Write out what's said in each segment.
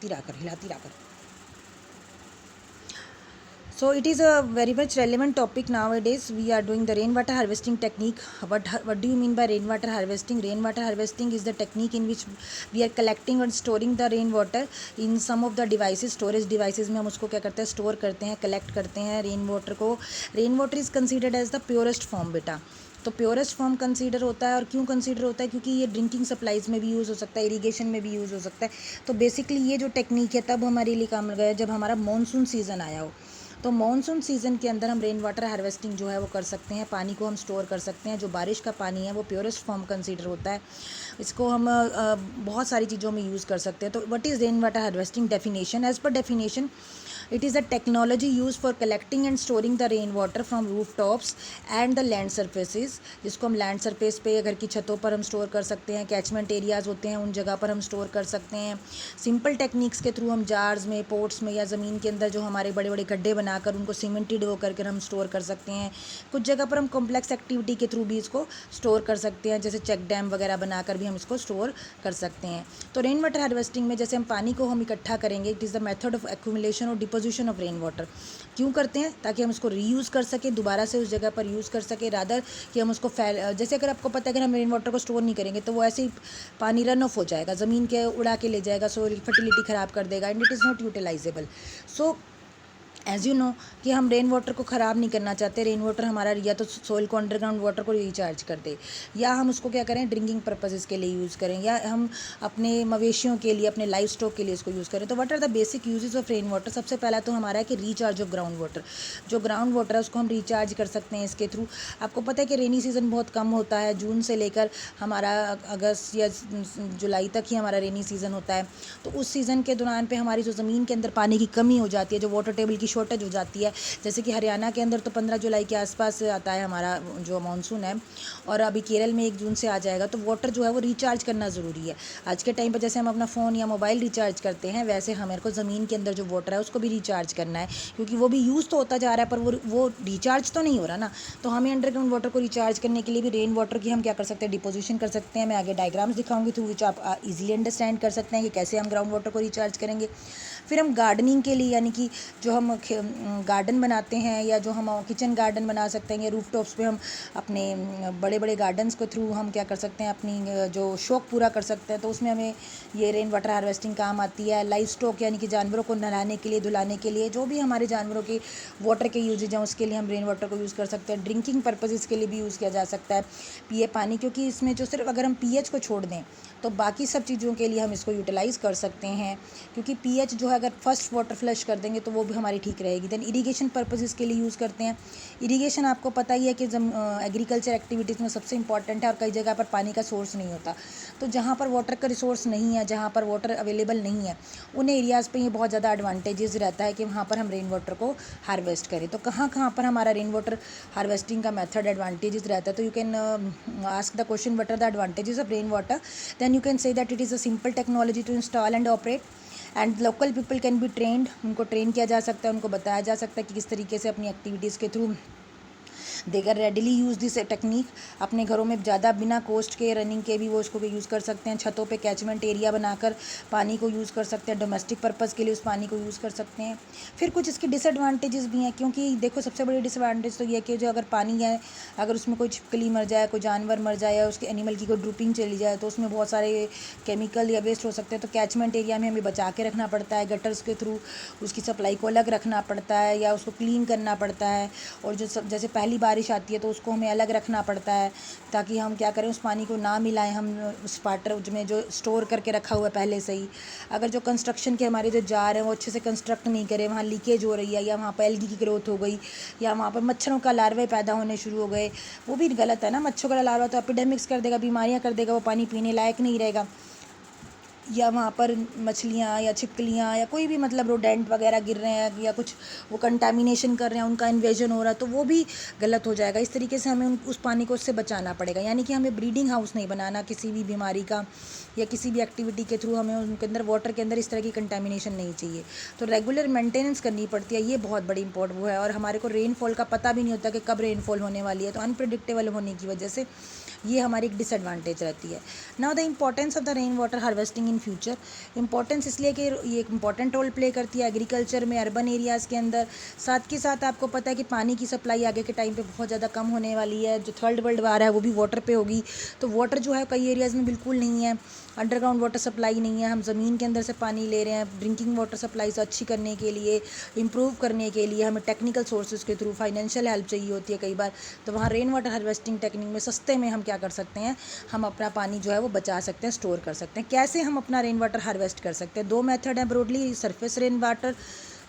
हिलाती रहा कर। So it is a very much relevant topic nowadays. We are doing the rainwater harvesting technique. What do you mean by rainwater harvesting? Rainwater harvesting is the technique in which we are collecting and storing the rainwater in some of the devices. Storage devices में हम उसको क्या करते हैं, store करते हैं, collect करते हैं रेन वाटर को. Rain water is considered as the purest form बेटा. तो प्योरेस्ट फॉर्म कंसीडर होता है. और क्यों कंसीडर होता है? क्योंकि ये ड्रिंकिंग सप्लाईज़ में भी यूज़ हो सकता है, इरीगेशन में भी यूज़ हो सकता है. तो बेसिकली ये जो टेक्निक है तब हमारे लिए काम लगा है जब हमारा मानसून सीज़न आया हो. तो मानसून सीज़न के अंदर हम रेन वाटर हार्वेस्टिंग जो है वो कर सकते हैं. पानी को हम स्टोर कर सकते हैं. जो बारिश का पानी है वो प्योरेस्ट फॉर्म कंसीडर होता है. इसको हम बहुत सारी चीज़ों में यूज़ कर सकते हैं. तो what is rain water harvesting? Definition. As per definition, it is a technology use for collecting and storing the rain water from roof tops and the land surfaces. जिसको हम लैंड सरफेस पे, घर की छतों पर हम स्टोर कर सकते हैं. कैचमेंट एरियाज़ होते हैं उन जगह पर हम स्टोर कर सकते हैं. सिंपल टेक्निक्स के थ्रू हम जार्स में, पोट्स में या ज़मीन के अंदर जो हमारे बड़े बड़े गड्ढे बनाकर उनको सीमेंटेड वो करके हम स्टोर कर सकते हैं. कुछ जगह पर हम कॉम्प्लेक्स एक्टिविटी के थ्रू भी इसको स्टोर कर सकते हैं, जैसे चेक डैम वगैरह बनाकर भी हम इसको स्टोर कर सकते हैं. तो रेन वाटर हार्वेस्टिंग में जैसे हम पानी को हम इकट्ठा करेंगे, it is the method of accumulation और डिपोजिशन ऑफ रेन वाटर. क्यों करते हैं? ताकि हम उसको रीयूज़ कर सकें, दोबारा से उस जगह पर यूज़ कर सकें. रादर कि हम उसको जैसे अगर आपको पता है अगर हम रेन वाटर को स्टोर नहीं करेंगे तो वो ऐसे ही पानी रन ऑफ हो जाएगा, ज़मीन के उड़ा के ले जाएगा, सोइल फर्टिलिटी ख़राब कर देगा and it is not utilisable. So as you know कि हम रेन वाटर को ख़राब नहीं करना चाहते. रेन वाटर हमारा या तो सोइल को, अंडरग्राउंड वाटर को रिचार्ज कर दे, या हम उसको क्या करें, ड्रिंकिंग पर्पसेस के लिए यूज़ करें, या हम अपने मवेशियों के लिए, अपने लाइफ स्टॉक के लिए इसको यूज़ करें. तो what are the basic uses of rain water? सबसे पहला तो हमारा है कि रिचार्ज ऑफ ग्राउंड वाटर. जो ग्राउंड वाटर है उसको हम रिचार्ज कर सकते हैं इसके थ्रू. आपको पता है कि रेनी सीज़न बहुत कम होता है. जून से लेकर हमारा अगस्त या जुलाई तक ही हमारा रेनी सीज़न होता है. तो उस सीज़न के दौरान पे हमारी जो ज़मीन के अंदर पानी की कमी हो जाती है, जो वाटर टेबल की शॉर्टेज हो जाती है, जैसे कि हरियाणा के अंदर तो 15 जुलाई के आसपास आता है हमारा जो मानसून है, और अभी केरल में 1 जून से आ जाएगा. तो वाटर जो है वो रिचार्ज करना ज़रूरी है. आज के टाइम पर जैसे हम अपना फ़ोन या मोबाइल रिचार्ज करते हैं, वैसे हमारे को ज़मीन के अंदर जो वाटर है उसको भी रिचार्ज करना है, क्योंकि वो भी यूज़ तो होता जा रहा है पर वो रिचार्ज तो नहीं हो रहा ना. तो हमें अंडरग्राउंड वाटर को रिचार्ज करने के लिए भी रेन वाटर की हम क्या कर सकते हैं, डिपोजिशन कर सकते हैं. मैं आगे डायग्राम्स दिखाऊंगी थ्रू विच आप इजीली अंडरस्टैंड कर सकते हैं कि कैसे हम ग्राउंड वाटर को रिचार्ज करेंगे. फिर हम गार्डनिंग के लिए, यानी कि जो हम गार्डन बनाते हैं या जो हम किचन गार्डन बना सकते हैं, या रूफ टॉप्स पे हम अपने बड़े बड़े गार्डन्स को थ्रू हम क्या कर सकते हैं, अपनी जो शौक पूरा कर सकते हैं. तो उसमें हमें ये रेन वाटर हार्वेस्टिंग काम आती है. लाइफ स्टॉक यानी कि जानवरों को नहलाने के लिए, धुलाने के लिए, जो भी हमारे जानवरों के वाटर के यूजेज हैं उसके लिए हम रेन वाटर को यूज़ कर सकते हैं. ड्रिंकिंग पर्पज़ के लिए भी यूज़ किया जा सकता है, पिए पानी, क्योंकि इसमें जो सिर्फ अगर हम पीएच को छोड़ दें तो बाकी सब चीज़ों के लिए हम इसको यूटिलाइज़ कर सकते हैं. क्योंकि पीएच जो है अगर फर्स्ट वाटर फ्लश कर देंगे तो वो भी हमारी ठीक रहेगी. देन इरीगेशन पर्पसेस के लिए यूज़ करते हैं. इरीगेशन आपको पता ही है कि एग्रीकल्चर एक्टिविटीज़ में सबसे इंपॉर्टेंट है, और कई जगह पर पानी का सोर्स नहीं होता. तो जहाँ पर वाटर का रिसोर्स नहीं है, जहाँ पर वाटर अवेलेबल नहीं है, उन एरियाज़ पे ये बहुत ज़्यादा एडवांटेजेस रहता है कि वहाँ पर हम रेन वाटर को हार्वेस्ट करें. तो कहाँ कहाँ पर हमारा रेन वाटर हार्वेस्टिंग का मेथड एडवांटेजेस रहता है? तो you can ask the question, what are the advantages of rain water? Then you can say that it is a simple technology to install and operate, and local people can be trained. उनको train किया जा सकता है, उनको बताया जा सकता है कि किस तरीके से अपनी एक्टिविटीज़ के through they can readily use this technique. अपने घरों में ज़्यादा बिना कॉस्ट के, रनिंग के भी वो उसको यूज़ कर सकते हैं. छतों पे कैचमेंट एरिया बनाकर पानी को यूज़ कर सकते हैं. डोमेस्टिक पर्पज़ के लिए उस पानी को यूज़ कर सकते हैं. फिर कुछ इसके डिसएडवांटेजेस भी हैं, क्योंकि देखो सबसे बड़ी डिसएडवांटेज तो ये है कि जो अगर पानी है, अगर उसमें कोई छिपकली मर जाए, कोई जानवर मर जाए, या उसके एनिमल की कोई ड्रूपिंग चली जाए, तो उसमें बहुत सारे केमिकल या वेस्ट हो सकते हैं. तो कैचमेंट एरिया में हमें बचा के रखना पड़ता है. गटर्स के थ्रू उसकी सप्लाई को अलग रखना पड़ता है, या उसको क्लीन करना पड़ता है. और जो जैसे पहली बारिश आती है तो उसको हमें अलग रखना पड़ता है, ताकि हम क्या करें, उस पानी को ना मिलाएं हम उस वाटर में जो स्टोर करके रखा हुआ है पहले से ही. अगर जो कंस्ट्रक्शन के हमारे जो जार हैं वो अच्छे से कंस्ट्रक्ट नहीं करें, वहाँ लीकेज हो रही है, या वहाँ पर एल्गी की ग्रोथ हो गई, या वहाँ पर मच्छरों का लार्वे पैदा होने शुरू हो गए, वो भी गलत है ना. मच्छरों का लार्वा तो एपिडेमिक्स कर देगा, बीमारियाँ कर देगा, वो पानी पीने लायक नहीं रहेगा. या वहाँ पर मछलियाँ या छिपकलियाँ या कोई भी मतलब रोडेंट वगैरह गिर रहे हैं, या कुछ वो कंटामिनेशन कर रहे हैं, उनका इन्वेजन हो रहा है, तो वो भी गलत हो जाएगा. इस तरीके से हमें उस पानी को उससे बचाना पड़ेगा. यानी कि हमें ब्रीडिंग हाउस नहीं बनाना किसी भी बीमारी का, या किसी भी एक्टिविटी के थ्रू हमें उनके अंदर, वाटर के अंदर इस तरह की कंटामिनेशन नहीं चाहिए. तो रेगुलर मेंटेनेंस करनी पड़ती है, ये बहुत बड़ी इंपॉर्टेंट वो है. और हमारे को रेनफॉल का पता भी नहीं होता कि कब रेनफॉल होने वाली है. तो अनप्रिडिक्टेबल होने की वजह से ये हमारी एक डिसएडवांटेज रहती है। Now the importance of the rain water harvesting in future. Importance इसलिए कि ये एक इंपॉर्टेंट रोल प्ले करती है एग्रीकल्चर में, अर्बन एरियाज़ के अंदर। साथ के साथ आपको पता है कि पानी की सप्लाई आगे के टाइम पे बहुत ज़्यादा कम होने वाली है। जो थर्ड वर्ल्ड वार है वो भी वाटर पे होगी, तो वाटर जो है कई एरियाज़ में बिल्कुल नहीं है, अंडरग्राउंड वाटर सप्लाई नहीं है, हम ज़मीन के अंदर से पानी ले रहे हैं। ड्रिंकिंग वाटर सप्लाई अच्छी करने के लिए, इम्प्रूव करने के लिए हमें टेक्निकल सोर्सेज के थ्रू फाइनेंशियल हेल्प चाहिए होती है कई बार। तो वहाँ रेन वाटर हार्वेस्टिंग टेक्निक में सस्ते में हम क्या कर सकते हैं, हम अपना पानी जो है वो बचा सकते हैं, स्टोर कर सकते हैं। कैसे हम अपना रेन वाटर हार्वेस्ट कर सकते हैं? 2 मेथड है broadly. Surface rain water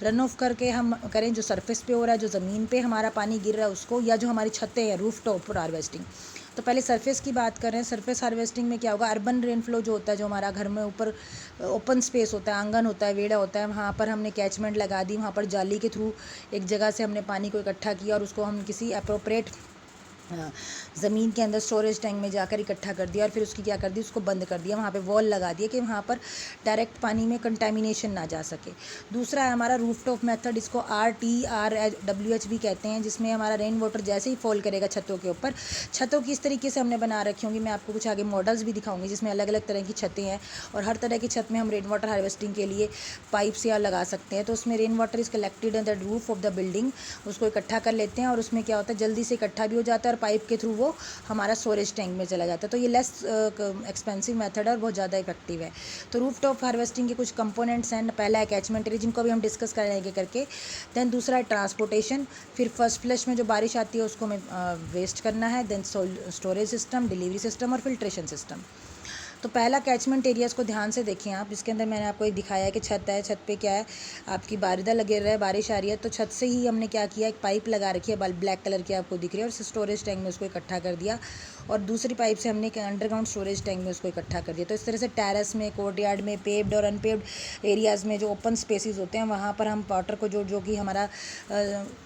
run of करके हम करें, जो सरफेस पे हो रहा है, जो ज़मीन पे हमारा पानी गिर रहा है उसको, या जो हमारी छतें हैं रूफ टॉप पर हार्वेस्टिंग। तो पहले सरफेस की बात कर रहे हैं। सरफेस हार्वेस्टिंग में क्या होगा, अर्बन रेनफ्लो जो होता है, जो हमारा घर में ऊपर ओपन स्पेस होता है, आंगन होता है, वेड़ा होता है, वहाँ पर हमने कैचमेंट लगा दी, वहाँ पर जाली के थ्रू एक जगह से हमने पानी को इकट्ठा किया और उसको हम किसी अप्रोप्रिएट ज़मीन के अंदर स्टोरेज टैंक में जाकर इकट्ठा कर दिया और फिर उसकी क्या कर दी, उसको बंद कर दिया, वहाँ पे वॉल लगा दिया कि वहाँ पर डायरेक्ट पानी में कंटेमिनेशन ना जा सके। दूसरा है हमारा रूफटॉप मेथड, इसको RTRWH भी कहते हैं, जिसमें हमारा रेन वाटर जैसे ही फॉल करेगा छतों के ऊपर, छतों की इस तरीके से हमने बना रखी होंगी, मैं आपको कुछ आगे मॉडल्स भी दिखाऊंगी जिसमें अलग अलग तरह की छतें हैं, और हर तरह की छत में हम रेन वाटर हार्वेस्टिंग के लिए पाइप से लगा सकते हैं। तो उसमें rain water is collected in the roof of the building, उसको इकट्ठा कर लेते हैं और उसमें क्या होता है, जल्दी से इकट्ठा भी हो जाता है और पाइप के थ्रू वो हमारा स्टोरेज टैंक में चला जाता है। तो ये लेस एक्सपेंसिव मेथड है और बहुत ज़्यादा इफेक्टिव है। तो रूफ टॉप हार्वेस्टिंग के कुछ कंपोनेंट्स हैं। पहला है कैचमेंट एरिया, जिनको भी हम डिस्कस करेंगे करके। देन दूसरा है ट्रांसपोर्टेशन, फिर फर्स्ट फ्लश में जो बारिश आती है उसको हमें वेस्ट करना है। Then storage system, delivery system और फिल्ट्रेशन सिस्टम। तो पहला कैचमेंट एरियाज़ को ध्यान से देखें आप। इसके अंदर मैंने आपको एक दिखाया है कि छत है, छत पे क्या है, आपकी बारिदा लगे रहा है, बारिश आ रही है, तो छत से ही हमने क्या किया, एक पाइप लगा रखी है, ब्लैक कलर की आपको दिख रही है, और स्टोरेज टैंक में उसको इकट्ठा कर दिया, और दूसरी पाइप से हमने अंडरग्राउंड स्टोरेज टैंक में उसको इकट्ठा कर दिया। तो इस तरह से टेरेस में, कोर्टयार्ड में, पेव्ड और अनपेव्ड एरियाज़ में जो ओपन स्पेसिस होते हैं वहाँ पर हम वाटर को जो कि हमारा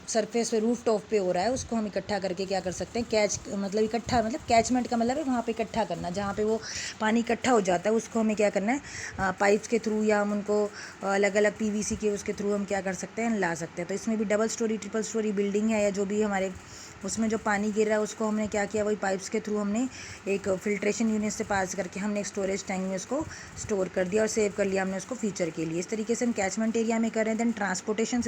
सरफेस पे रूफ टॉप पे हो रहा है उसको हम इकट्ठा करके क्या कर सकते हैं, कैचमेंट का मतलब है वहाँ पे इकट्ठा करना, जहाँ पे वो पानी इकट्ठा हो जाता है उसको हमें क्या करना है, पाइप्स के थ्रू या हम उनको अलग अलग PVC के उसके थ्रू हम क्या कर सकते हैं, ला सकते हैं। तो इसमें भी double storey, triple storey building है, या जो भी हमारे उसमें जो पानी गिर रहा है उसको हमने क्या किया, वही पाइप्स के थ्रू हमने एक फिल्ट्रेशन यूनिट से पास करके हमने एक स्टोरेज टैंक में उसको स्टोर कर दिया और सेव कर लिया हमने उसको फ्यूचर के लिए। इस तरीके से हम कैचमेंट एरिया में कर रहे हैं। देन ट्रांसपोर्टेशन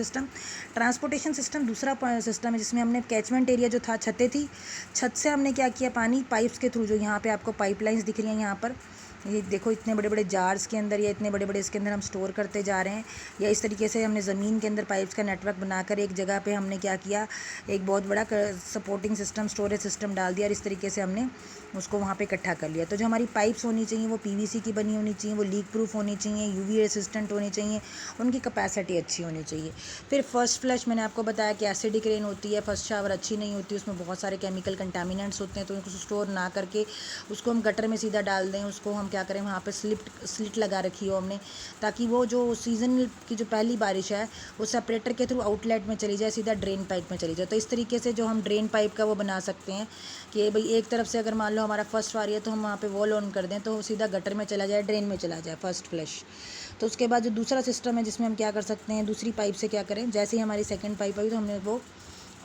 सिस्टम दूसरा सिस्टम है जिसमें हमने कैचमेंट एरिया जो था, छतें थी, छत से हमने क्या किया, पानी पाइप्स के थ्रू, जो यहाँ पे आपको पाइपलाइंस दिख रही हैं, यहाँ पर ये देखो इतने बड़े बड़े जार्स के अंदर या इतने बड़े बड़े इसके अंदर हम स्टोर करते जा रहे हैं, या इस तरीके से हमने ज़मीन के अंदर पाइप्स का नेटवर्क बनाकर एक जगह पे हमने क्या किया, एक बहुत बड़ा सपोर्टिंग सिस्टम, स्टोरेज सिस्टम डाल दिया और इस तरीके से हमने उसको वहाँ पे इकट्ठा कर लिया। तो जो हमारी पाइप्स होनी चाहिए वो PVC की बनी होनी चाहिए, वो लीक प्रूफ होनी चाहिए, UV रेसिस्टेंट होनी चाहिए, उनकी कैपेसिटी अच्छी होनी चाहिए। फिर फर्स्ट फ्लश मैंने आपको बताया कि एसिडिक रेन होती है, फर्स्ट शावर अच्छी नहीं होती, उसमें बहुत सारे केमिकल कंटामिनेंट्स होते हैं, तो उनको स्टोर ना करके उसको हम गटर में सीधा डाल दें, उसको हम क्या करें, वहाँ पे स्लिट लगा रखी हो हमने, ताकि वो जो सीज़न की जो पहली बारिश है वो सेपरेटर के थ्रू आउटलेट में चली जाए, सीधा ड्रेन पाइप में चली जाए। तो इस तरीके से जो हम ड्रेन पाइप का वो बना सकते हैं कि भाई एक तरफ से अगर मान लो हमारा फर्स्ट आ रही है तो हम वहाँ पे वॉल ऑन कर दें तो सीधा गटर में चला जाए, ड्रेन में चला जाए फर्स्ट फ्लश। तो उसके बाद जो दूसरा सिस्टम है जिसमें हम क्या कर सकते हैं, दूसरी पाइप से क्या करें, जैसे ही हमारी सेकेंड पाइप आई तो हमने वो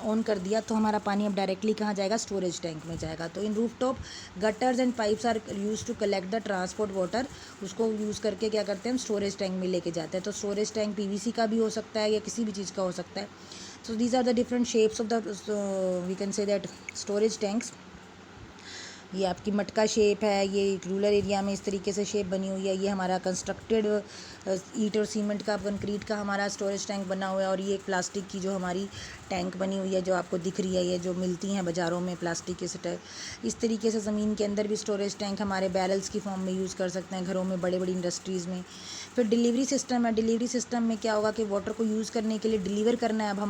ऑन कर दिया, तो हमारा पानी अब डायरेक्टली कहाँ जाएगा, स्टोरेज टैंक में जाएगा। तो इन rooftop gutters and pipes are use to collect the transport water, उसको यूज़ करके क्या करते हैं, हम स्टोरेज टैंक में लेके जाते हैं। तो स्टोरेज टैंक PVC का भी हो सकता है या किसी भी चीज़ का हो सकता है। So these are the different shapes of the we can say that storage tanks. ये आपकी मटका शेप है, ये रूरल एरिया में इस तरीके से शेप बनी हुई है। ये हमारा कंस्ट्रक्टेड ईंट और सीमेंट का, कंक्रीट का हमारा स्टोरेज टैंक बना हुआ है, और ये एक प्लास्टिक की जो हमारी टैंक बनी हुई है जो आपको दिख रही है, ये जो मिलती हैं बाज़ारों में प्लास्टिक के सेट। इस तरीके से ज़मीन के अंदर भी स्टोरेज टैंक हमारे बैरल्स की फॉर्म में यूज़ कर सकते हैं घरों में, बड़े बड़ी इंडस्ट्रीज़ में। फिर डिलीवरी सिस्टम है। डिलीवरी सिस्टम में क्या होगा कि वाटर को यूज़ करने के लिए डिलीवर करना है, अब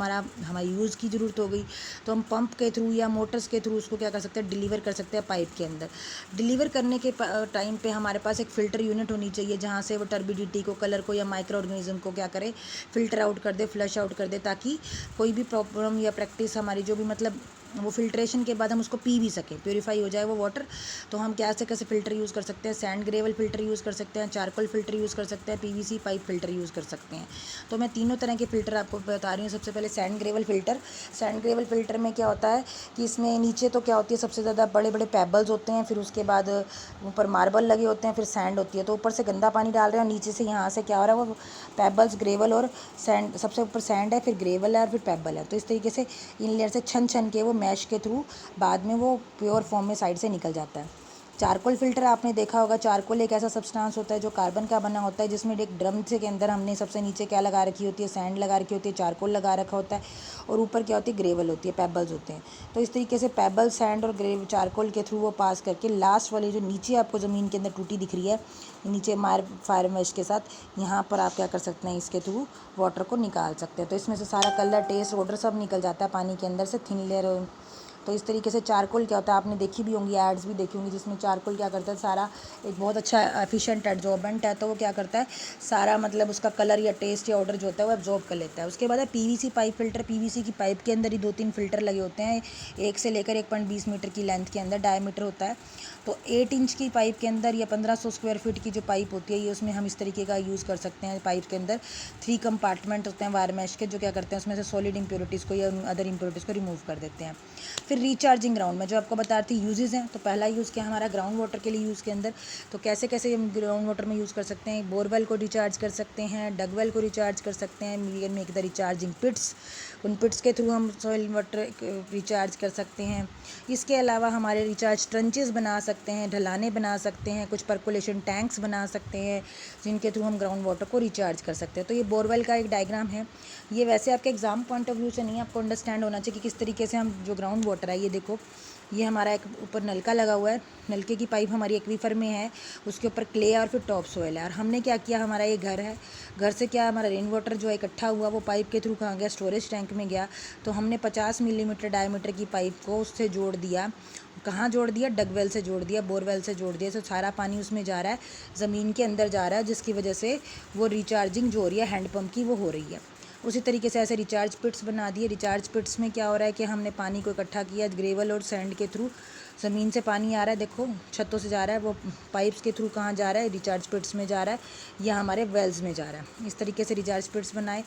हमारी यूज़ की ज़रूरत हो गई तो हम पंप के थ्रू या मोटर्स के थ्रू उसको क्या कर सकते हैं, डिलीवर कर सकते हैं पाइप के अंदर। डिलीवर करने के टाइम पे हमारे पास एक फ़िल्टर यूनिट होनी चाहिए जहाँ से वो टर्बिडिटी को, कलर को या माइक्रो ऑर्गेनिज्म को क्या करे, फ़िल्टर आउट कर दे, फ्लश आउट कर दे, ताकि कोई भी प्रॉब्लम या प्रैक्टिस हमारी जो भी मतलब वो फिल्ट्रेशन के बाद हम उसको पी भी सकें, प्योरीफाई हो जाए वो वाटर। तो हम कैसे कैसे फ़िल्टर यूज़ कर सकते हैं, सैंड ग्रेवल फ़िल्टर यूज़ कर सकते हैं, चारकोल फ़िल्टर यूज़ कर सकते हैं, पीवीसी पाइप फ़िल्टर यूज़ कर सकते हैं। तो मैं तीनों तरह के फ़िल्टर आपको बता रही हूँ। सबसे पहले sand gravel filter. Sand gravel filter में क्या होता है कि इसमें नीचे तो क्या होती है, सबसे ज़्यादा बड़े बड़े पेबल्स होते हैं, फिर उसके बाद ऊपर मार्बल लगे होते हैं, फिर सैंड होती है। तो ऊपर से गंदा पानी डाल रहे हैं और नीचे से यहाँ से क्या हो रहा है, वो पेबल्स, ग्रेवल और सैंड, सबसे ऊपर सैंड है, फिर ग्रेवल है और फिर पेबल है। तो इस तरीके से इन लेयर से छन छन के वो मैश के थ्रू बाद में वो प्योर फॉर्म में साइड से निकल जाता है। चारकोल फ़िल्टर आपने देखा होगा, चारकोल एक ऐसा सब्सटेंस होता है जो कार्बन का बना होता है, जिसमें एक ड्रम से के अंदर हमने सबसे नीचे क्या लगा रखी होती है, सैंड लगा रखी होती है, चारकोल लगा रखा होता है, और ऊपर क्या होती है, ग्रेवल होती है, पेबल्स होते हैं। तो इस तरीके से पेबल, सैंड और चारकोल के थ्रू वो पास करके लास्ट वाली जो नीचे आपको ज़मीन के अंदर टूटी दिख रही है, नीचे फायर मैश के साथ, यहाँ पर आप क्या कर सकते हैं, इसके थ्रू वाटर को निकाल सकते हैं। तो इसमें से सारा कलर, टेस्ट, ऑर्डर सब निकल जाता है पानी के अंदर से, थिन लेयर। तो इस तरीके से चारकोल क्या होता है, आपने देखी भी होंगी, एड्स भी देखी होंगी, जिसमें चारकोल क्या करता है, सारा एक बहुत अच्छा एफिशिएंट एब्जॉर्बेंट है। तो वो क्या करता है, सारा मतलब उसका कलर या टेस्ट या ऑर्डर जो होता है वो एब्जॉर्ब कर लेता है। उसके बाद है पीवीसी पाइप फ़िल्टर। पीवीसी की पाइप के अंदर ही 2-3 फ़िल्टर लगे होते हैं, 1 से लेकर 1.20 मीटर की लेंथ के अंदर डायमीटर होता है। तो 8 इंच की पाइप के अंदर या 1500 स्क्वायर फीट की जो पाइप होती है, ये उसमें हम इस तरीके का यूज़ कर सकते हैं। पाइप के अंदर 3 कंपार्टमेंट होते हैं वायर मैश के, जो क्या करते हैं, उसमें से सॉलिड इम्प्योरिटीज़ को या अदर इम्प्योरिटीज़ को रिमूव कर देते हैं। फिर रिचार्जिंग ग्राउंड में जो आपको बता रही थी यूजेस हैं, तो पहला यूज़ क्या हमारा ग्राउंड वाटर के लिए यूज़ के अंदर। तो कैसे कैसे हम ग्राउंड वाटर में यूज़ कर सकते हैं, बोरवेल को रिचार्ज कर सकते हैं, डगवेल को रिचार्ज कर सकते हैं, we can make the recharging pits, उन पिट्स के थ्रू हम सॉइल वाटर रिचार्ज कर सकते हैं। इसके अलावा हमारे रिचार्ज ट्रंचेस बना सकते हैं, ढलाने बना सकते हैं, कुछ परकोलेशन टैंक्स बना सकते हैं, जिनके थ्रू हम ग्राउंड वाटर को रिचार्ज कर सकते हैं। तो ये बोरवेल का एक डायग्राम है। ये वैसे आपके एग्जाम पॉइंट ऑफ व्यू से नहीं, आपको अंडरस्टैंड होना चाहिए कि किस तरीके से हम जो ग्राउंड वाटर है, ये देखो, ये हमारा एक ऊपर नलका लगा हुआ है, नलके की पाइप हमारी एक्वीफर में है, उसके ऊपर क्ले और फिर टॉप सोइल है। और हमने क्या किया, हमारा ये घर है, घर से क्या हमारा रेन वाटर जो है इकट्ठा हुआ, वो पाइप के थ्रू कहाँ गया, स्टोरेज टैंक में गया। तो हमने 50 मिलीमीटर डायमीटर की पाइप को उससे जोड़ दिया। कहाँ जोड़ दिया, डगवेल से जोड़ दिया, बोरवेल से जोड़ दिया। तो सारा पानी उसमें जा रहा है, ज़मीन के अंदर जा रहा है, जिसकी वजह से वो रिचार्जिंग जो हो रही है हैंडपम्प की, वो हो रही है। उसी तरीके से ऐसे रिचार्ज पिट्स बना दिए। रिचार्ज पिट्स में क्या हो रहा है कि हमने पानी को इकट्ठा किया, ग्रेवल और सैंड के थ्रू ज़मीन से पानी आ रहा है, देखो छतों से जा रहा है, वो पाइप्स के थ्रू कहाँ जा रहा है, रिचार्ज पिट्स में जा रहा है या हमारे वेल्स में जा रहा है। इस तरीके से रिचार्ज पिट्स बनाए।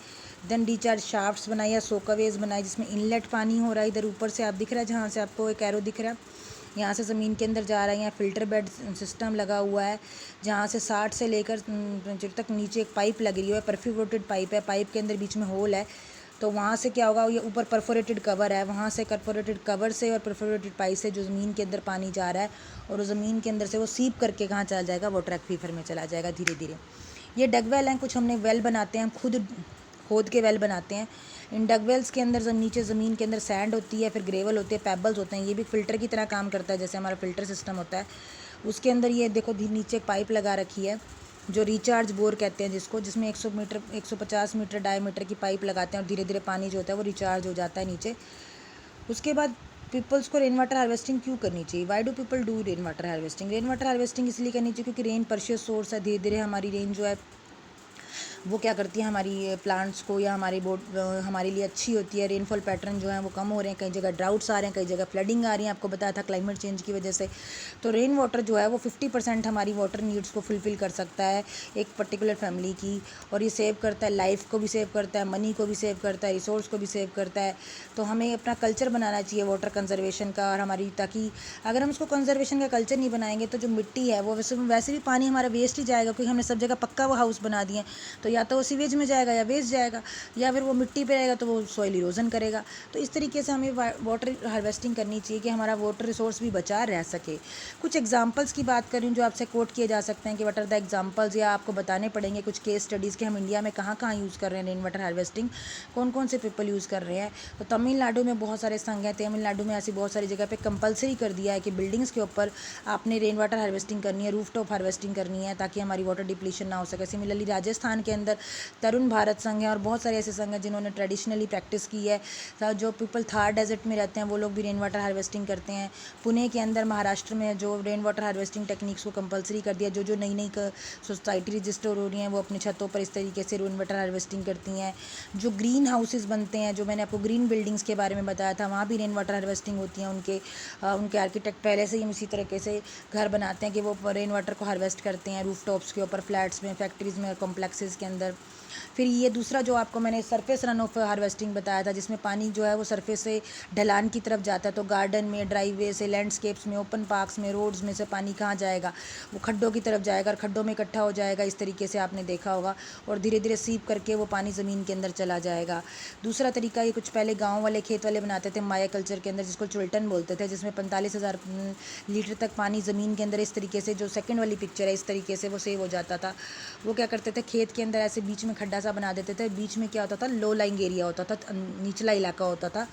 देन रिचार्ज शाफ्ट्स बनाए या सोकावेज बनाए, जिसमें इनलेट पानी हो रहा है, इधर ऊपर से आप दिख रहा है, जहाँ से आपको एक एरो दिख रहा है, यहाँ से ज़मीन के अंदर जा रहा है। यहाँ फ़िल्टर बेड सिस्टम लगा हुआ है, जहाँ से 60 से लेकर जब तक नीचे एक पाइप लगी हुई है, परफोरेटेड पाइप है, पाइप के अंदर बीच में होल है। तो वहाँ से क्या होगा, ये ऊपर परफोरेटेड कवर है, वहाँ से परफोरेटेड कवर से और परफोरेटेड पाइप से जो ज़मीन के अंदर पानी जा रहा है, और ज़मीन के अंदर से वो सीप करके कहाँ चला जाएगा, वाटर एक्वीफर में चला जाएगा धीरे धीरे। ये डगवेल हैं, कुछ हमने वेल बनाते हैं, हम खुद खोद के वेल बनाते हैं। इन डगवेल्स के अंदर नीचे ज़मीन के अंदर सैंड होती है, फिर ग्रेवल होती है, पेबल्स होते हैं। ये भी फ़िल्टर की तरह काम करता है, जैसे हमारा फ़िल्टर सिस्टम होता है। उसके अंदर ये देखो नीचे एक पाइप लगा रखी है, जो रिचार्ज बोर कहते हैं जिसको, जिसमें 150 मीटर डायमीटर की पाइप लगाते हैं और धीरे धीरे पानी जो होता है वो रिचार्ज हो जाता है नीचे। उसके बाद पीपल्स को रेन वाटर हार्वेस्टिंग क्यों करनी चाहिए, why do people do rain water harvesting. Rain water harvesting इसलिए करनी चाहिए क्योंकि रेन प्रेशियस सोर्स है। धीरे धीरे हमारी रेन जो है वो क्या करती है, हमारी प्लांट्स को या हमारे लिए अच्छी होती है। रेनफॉल पैटर्न जो है वो कम हो रहे हैं, कई जगह ड्राउट्स आ रहे हैं, कई जगह फ्लडिंग आ रही है, आपको बताया था क्लाइमेट चेंज की वजह से। तो रेन वाटर जो है वो 50% हमारी वाटर नीड्स को फुलफ़िल कर सकता है एक पर्टिकुलर फैमिली की, और ये सेव करता है, लाइफ को भी सेव करता है, मनी को भी सेव करता है, रिसोर्स को भी सेव करता है। तो हमें अपना कल्चर बनाना चाहिए वाटर कंजर्वेशन का, और हमारी, ताकि अगर हम उसको कंजर्वेशन का कल्चर नहीं बनाएंगे तो जो मिट्टी है वो वैसे भी पानी हमारा वेस्ट ही जाएगा, क्योंकि हमने सब जगह पक्का वो हाउस बना दिए। तो या तो वो सीवेज में जाएगा या वेस्ट जाएगा, या फिर वो मिट्टी पे रहेगा तो वो सॉइल इरोजन करेगा। तो इस तरीके से हमें वाटर हार्वेस्टिंग करनी चाहिए कि हमारा वाटर रिसोर्स भी बचा रह सके। कुछ एग्जांपल्स की बात करूँ जो आपसे कोट किए जा सकते हैं कि व्हाट आर द एग्जांपल्स, या आपको बताने पड़ेंगे कुछ केस स्टडीज़ कि हम इंडिया में कहाँ कहाँ यूज़ कर रहे हैं रेन वाटर हार्वेस्टिंग, कौन कौन से पीपल यूज़ कर रहे हैं। तो तमिलनाडु में बहुत सारे संघ हैं, तमिलनाडु में ऐसी बहुत सारी जगह पे कंपलसरी कर दिया है कि बिल्डिंग्स के ऊपर आपने रेन वाटर हार्वेस्टिंग करनी है, रूफ टॉप हार्वेस्टिंग करनी है, ताकि हमारी वाटर डिप्लीशन ना हो सके। सिमिलरली राजस्थान के अंदर तरुण भारत संघ है और बहुत सारे ऐसे संघ हैं जिन्होंने ट्रेडिशनली प्रैक्टिस की है। जो पीपल थार डेजर्ट में रहते हैं वो लोग भी रेन वाटर हार्वेस्टिंग करते हैं। पुणे के अंदर महाराष्ट्र में जो रेन वाटर हार्वेस्टिंग टेक्निक्स को कंपलसरी कर दिया, जो नई नई सोसाइटी रजिस्टर हो रही हैं वो अपनी छतों पर इस तरीके से रेन वाटर हार्वेस्टिंग करती हैं। जो ग्रीन हाउसेस बनते हैं, जो मैंने आपको ग्रीन बिल्डिंग्स के बारे में बताया था, वहाँ भी रेन वाटर हार्वेस्टिंग होती है। उनके आर्किटेक्ट पहले से ही इसी तरीके से घर बनाते हैं कि वो रेन वाटर को हार्वेस्ट करते हैं रूफ टॉप्स के ऊपर, फ्लैट्स में, फैक्ट्रीज़ में और कॉम्प्लेक्सेस के अंदर। फिर ये दूसरा जो आपको मैंने सरफेस रन ऑफ हार्वेस्टिंग बताया था, जिसमें पानी जो है वो सरफेस से ढलान की तरफ जाता है। तो गार्डन में, ड्राइवे से, लैंडस्केप्स में, ओपन पार्क्स में, रोड्स में से पानी कहाँ जाएगा, वो खड्डों की तरफ जाएगा और खड्डों में इकट्ठा हो जाएगा, इस तरीके से आपने देखा होगा, और धीरे धीरे सीप करके वो पानी ज़मीन के अंदर चला जाएगा। दूसरा तरीका, ये कुछ पहले गाँव वाले, खेत वाले बनाते थे माया कल्चर के अंदर, जिसको चुल्टन बोलते थे, जिसमें 45,000 लीटर तक पानी ज़मीन के अंदर इस तरीके से, जो सेकंड वाली पिक्चर है, इस तरीके से वो सेव हो जाता था। वो क्या करते थे, खेत के अंदर ऐसे बीच में खड्डा सा बना देते थे। बीच में क्या होता था, लो लाइंग एरिया होता था, निचला इलाका होता था,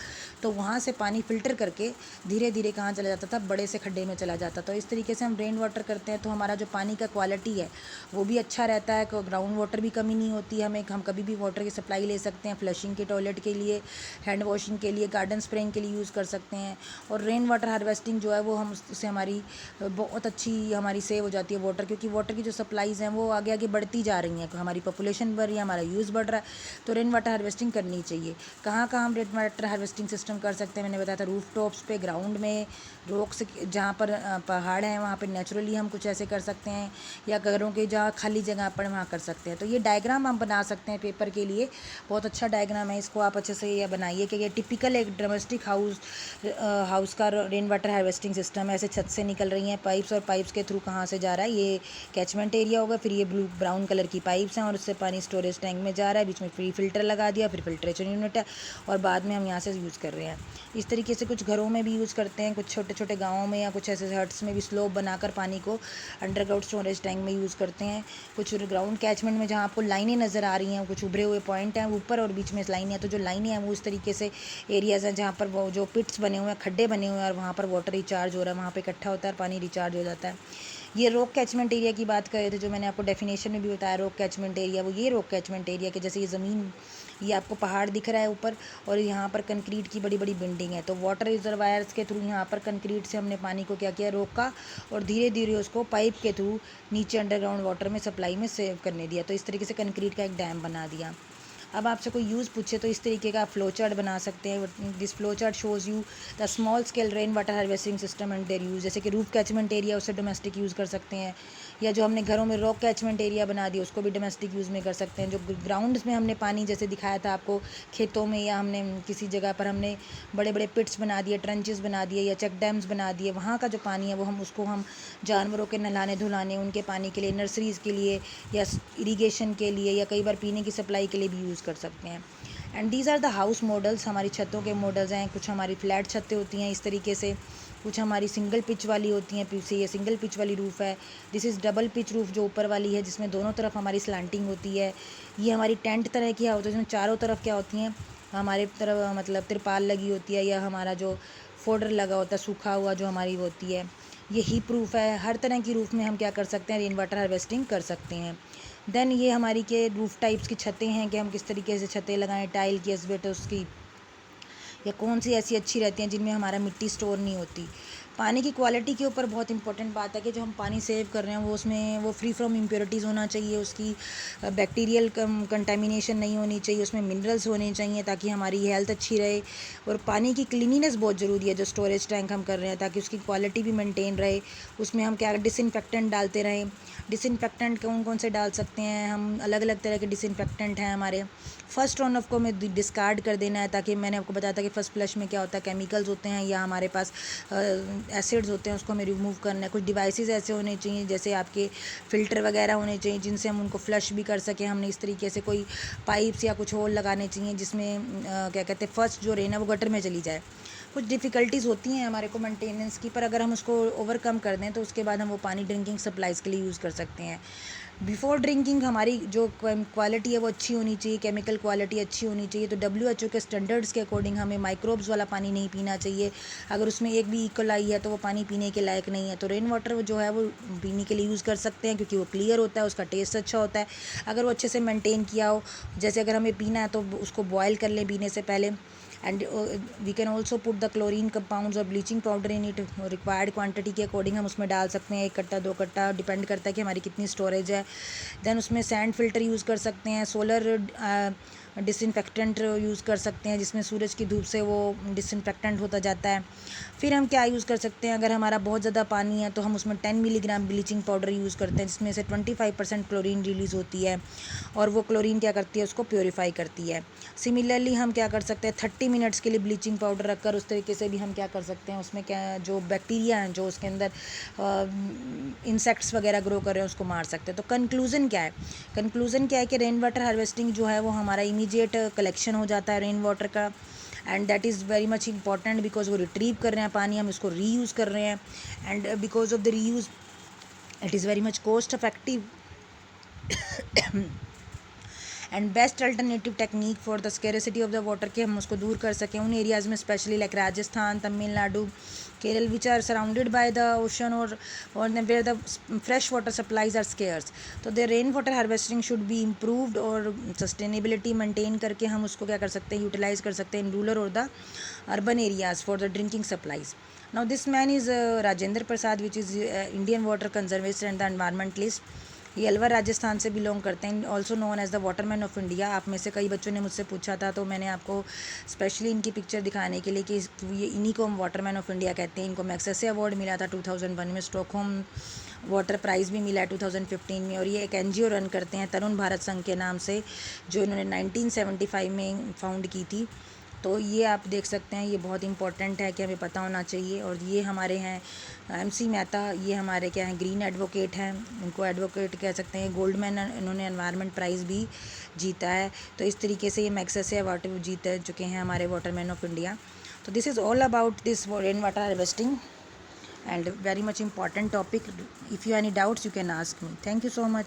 तो वहाँ से पानी फ़िल्टर करके धीरे धीरे कहाँ चला जाता था, बड़े से खड्डे में चला जाता। तो इस तरीके से हम रेन वाटर करते हैं तो हमारा जो पानी का क्वालिटी है वो भी अच्छा रहता है, ग्राउंड वाटर भी कमी नहीं होती है, हम कभी भी वाटर की सप्लाई ले सकते हैं, फ्लशिंग के, टॉयलेट के लिए, हैंड वॉशिंग के लिए, गार्डन स्प्रेइंग के लिए यूज़ कर सकते हैं। और रेन वाटर हार्वेस्टिंग जो है वो हम उससे हमारी बहुत अच्छी हमारी सेव हो जाती है वाटर, क्योंकि वाटर की जो सप्लाईज़ हैं वो आगे आगे बढ़ती जा रही हैं, हमारी पॉपुलेशन बढ़ रही है, हमारा यूज़ बढ़ रहा है, तो रेन वाटर हार्वेस्टिंग करनी चाहिए। कहाँ कहाँ हम रेन वाटर हार्वेस्टिंग सिस्टम कर सकते हैं, मैंने बताया था रूफ टॉप्स पे, ग्राउंड में, रोक्स जहाँ पर पहाड़ हैं वहाँ पर नेचुरली हम कुछ ऐसे कर सकते हैं, या घरों के जहाँ खाली जगह पर वहाँ कर सकते हैं। तो ये डायग्राम हम बना सकते हैं पेपर के लिए, बहुत अच्छा डायग्राम है, इसको आप अच्छे से ये बनाइए कि ये टिपिकल एक डोमेस्टिक हाउस का रेन वाटर हार्वेस्टिंग सिस्टम है। ऐसे छत से निकल रही हैं पाइप्स, और पाइप्स के थ्रू कहाँ से जा रहा है, ये कैचमेंट एरिया होगा, फिर ये ब्राउन कलर की पाइप्स हैं और उससे पानी स्टोरेज टैंक में जा रहा है, बीच में फ्री फिल्टर लगा दिया, फिर फिल्ट्रेशन यूनिट है, और बाद में हम यहाँ से यूज़ कर रहे हैं। इस तरीके से कुछ घरों में भी यूज़ करते हैं, कुछ छोटे छोटे गाँवों में या कुछ ऐसे हट्स में भी स्लोप बनाकर पानी को अंडरग्राउंड स्टोरेज टैंक में यूज़ करते हैं। कुछ ग्राउंड कैचमेंट में जहाँ आपको लाइनें नज़र आ रही हैं, कुछ उभरे हुए पॉइंट हैं ऊपर और बीच में लाइनें हैं, तो जो लाइनें हैं वो इस तरीके से एरियाज़ हैं जहाँ पर वो जो पिट्स बने हुए हैं, खड्डे बने हुए हैं, और वहाँ पर वाटर रिचार्ज हो रहा है, वहाँ पर इकट्ठा होता है और पानी रिचार्ज हो जाता है। ये रॉक कैचमेंट एरिया की बात कर रहे थे, जो मैंने आपको डेफिनेशन में भी बताया रॉक कैचमेंट एरिया, वो ये रॉक कैचमेंट एरिया के जैसे ये ज़मीन, ये आपको पहाड़ दिख रहा है ऊपर, और यहाँ पर कंक्रीट की बड़ी बड़ी बिल्डिंग है, तो वाटर रिजर्वायर्स के थ्रू यहाँ पर कंक्रीट से हमने पानी को क्या किया, रोका, और धीरे धीरे उसको पाइप के थ्रू नीचे अंडरग्राउंड वाटर में सप्लाई में सेव करने दिया। तो इस तरीके से कंक्रीट का एक डैम बना दिया। अब आपसे कोई यूज़ पूछे तो इस तरीके का फ्लो चार्ट बना सकते हैं। This flow chart shows you the small scale rain water harvesting system and there use, जैसे कि रूफ कैचमेंट एरिया, उससे डोमेस्टिक यूज़ कर सकते हैं, या जो हमने घरों में रॉक कैचमेंट एरिया बना दिया उसको भी डोमेस्टिक यूज़ में कर सकते हैं। जो ग्राउंड्स में हमने पानी जैसे दिखाया था आपको खेतों में, या हमने किसी जगह पर हमने बड़े बड़े पिट्स बना दिए, ट्रंचेस बना दिए, या चेक डैम्स बना दिए, वहाँ का जो पानी है वो हम जानवरों के नहलाने धुलाने, उनके पानी के लिए, नर्सरीज़ के लिए, या इरीगेशन के लिए, या कई बार पीने की सप्लाई के लिए भी यूज़ कर सकते हैं। And these are the house models, हमारी छतों के मॉडल्स हैं। कुछ हमारी फ्लैट छतें होती हैं इस तरीके से, कुछ हमारी सिंगल पिच वाली होती हैं, पीछे ये सिंगल पिच वाली रूफ़ है। This is double pitch roof जो ऊपर वाली है, जिसमें दोनों तरफ हमारी स्लांटिंग होती है। ये हमारी टेंट तरह की होती है, जिसमें चारों तरफ क्या होती हैं, हमारे तरफ मतलब तिरपाल लगी होती है, या हमारा जो फोल्डर लगा होता है सूखा हुआ जो हमारी होती है। ये हीप रूफ़ है। हर तरह की रूफ़ में हम क्या कर सकते हैं, रेन वाटर हार्वेस्टिंग कर सकते हैं। देन ये हमारी के रूफ़ टाइप्स की छतें हैं कि हम किस तरीके से छतें लगाएं, टाइल की, एस्बेस्टोस की, या कौन सी ऐसी अच्छी रहती हैं जिनमें हमारा मिट्टी स्टोर नहीं होती। पानी की क्वालिटी के ऊपर बहुत इंपॉर्टेंट बात है कि जो हम पानी सेव कर रहे हैं वो उसमें वो फ्री फ्रॉम इम्प्योरिटीज़ होना चाहिए, उसकी बैक्टीरियल कंटेमिनेशन नहीं होनी चाहिए, उसमें मिनरल्स होने चाहिए ताकि हमारी हेल्थ अच्छी रहे। और पानी की क्लीनिनेस बहुत ज़रूरी है जो स्टोरेज टैंक हम कर रहे हैं, ताकि उसकी क्वालिटी भी मेंटेन रहे। उसमें हम क्या डिसइंफेक्टेंट डालते रहें। डिसइंफेक्टेंट कौन कौन से डाल सकते हैं हम, अलग अलग तरह के डिसइंफेक्टेंट हैं हमारे। फर्स्ट रन ऑफ को हमें डिस्कार्ड कर देना है, ताकि मैंने आपको बताया था कि फर्स्ट फ्लश में क्या होता है, केमिकल्स होते हैं या हमारे पास एसिड्स होते हैं, उसको हमें रिमूव करना है। कुछ डिवाइसेस ऐसे होने चाहिए जैसे आपके फ़िल्टर वगैरह होने चाहिए जिनसे हम उनको फ्लश भी कर सकें। हमने इस तरीके से कोई पाइप्स या कुछ होल लगाने चाहिए जिसमें क्या कहते हैं फर्स्ट जो रेन है वो गटर में चली जाए। कुछ डिफ़िकल्टीज़ होती हैं हमारे को मेंटेनेंस की, पर अगर हम उसको ओवरकम कर दें तो उसके बाद हम वो पानी ड्रिंकिंग सप्लाईज़ के लिए यूज़ कर सकते हैं। बिफोर ड्रिंकिंग हमारी जो क्वालिटी है वो अच्छी होनी चाहिए, केमिकल क्वालिटी अच्छी होनी चाहिए। तो WHO के स्टैंडर्ड्स के अकॉर्डिंग हमें माइक्रोब्स वाला पानी नहीं पीना चाहिए। अगर उसमें एक भी इकोलाई है तो वो पानी पीने के लायक नहीं है। तो रेन वाटर जो है वो पीने के लिए यूज़ कर सकते हैं, क्योंकि वो क्लियर होता है, उसका टेस्ट अच्छा होता है। अगर वो अच्छे से मेंटेन किया हो, जैसे अगर हमें पीना है तो उसको बॉयल कर लें पीने से पहले। And we can also put the chlorine compounds और bleaching powder in it, required quantity के अकॉर्डिंग हम उसमें डाल सकते हैं, 1 कट्टा 2 कट्टा, डिपेंड करता है कि हमारी कितनी स्टोरेज है। देन उसमें सैंड फिल्टर यूज़ कर सकते हैं, सोलर डिसइंफेक्टेंट यूज़ कर सकते हैं, जिसमें सूरज की धूप से वो डिसइंफेक्टेंट होता जाता है। फिर हम क्या यूज़ कर सकते हैं, अगर हमारा बहुत ज़्यादा पानी है तो हम उसमें 10 मिलीग्राम ब्लीचिंग पाउडर यूज़ करते हैं, जिसमें से 25% क्लोरीन रिलीज़ होती है, और वो क्लोरीन क्या करती है, उसको प्योरीफाई करती है। सिमिलरली हम क्या कर सकते हैं, 30 मिनट्स के लिए ब्लीचिंग पाउडर रखकर उस तरीके से भी हम क्या कर सकते हैं, उसमें क्या जो बैक्टीरिया हैं जो उसके अंदर इंसेक्ट्स वगैरह ग्रो कर रहे हैं उसको मार सकते हैं। तो कंक्लूज़न क्या है, कंक्लूज़न क्या है कि रेन वाटर हार्वेस्टिंग जो है वो हमारा इमीडिएट कलेक्शन हो जाता है रेन वाटर का, and that is very much important, because वो रिट्रीव कर रहे हैं पानी, हम इसको रीयूज़ कर रहे हैं, and because of the reuse it is very much cost effective and best alternative technique for the scarcity of the water, के हम उसको दूर कर सकें उन एरियाज़ में, specially like Rajasthan, Tamil Nadu, Kerala, which are surrounded by the ocean और where the fresh water supplies are scarce. तो the rain water harvesting should be improved, और सस्टेनेबिलिटी मेंटेन करके हम उसको क्या कर सकते हैं, यूटिलाइज कर सकते हैं इन रूरल और the urban areas for the drinking supplies. Now this man is Rajendra Prasad, which is Indian water conservation and the environmentalist. ये अलवर राजस्थान से बिलोंग करते हैं, also known as the waterman of India. आप में से कई बच्चों ने मुझसे पूछा था, तो मैंने आपको स्पेशली इनकी पिक्चर दिखाने के लिए कि ये इन्हीं को हम वाटरमैन ऑफ इंडिया कहते हैं। इनको मैग्सेसे अवार्ड मिला था 2001 में, स्टॉकहोम वाटर प्राइज़ भी मिला है 2015 में, और ये एक NGO रन करते हैं तरुण भारत संघ के नाम से, जो इन्होंने 1975 में फाउंड की थी। तो ये आप देख सकते हैं, ये बहुत इंपॉर्टेंट है कि हमें पता होना चाहिए। और ये हमारे हैं MC मेहता, ये हमारे क्या हैं, ग्रीन एडवोकेट हैं, इनको एडवोकेट कह सकते हैं। गोल्डमैन इन्होंने एनवायरनमेंट प्राइज़ भी जीता है। तो इस तरीके से ये मैग्सेसे अवार्ड जीत चुके हैं हमारे वाटरमैन ऑफ इंडिया। तो this is all about this rain water harvesting and very much important topic. If you any doubts you can ask me. Thank you so much.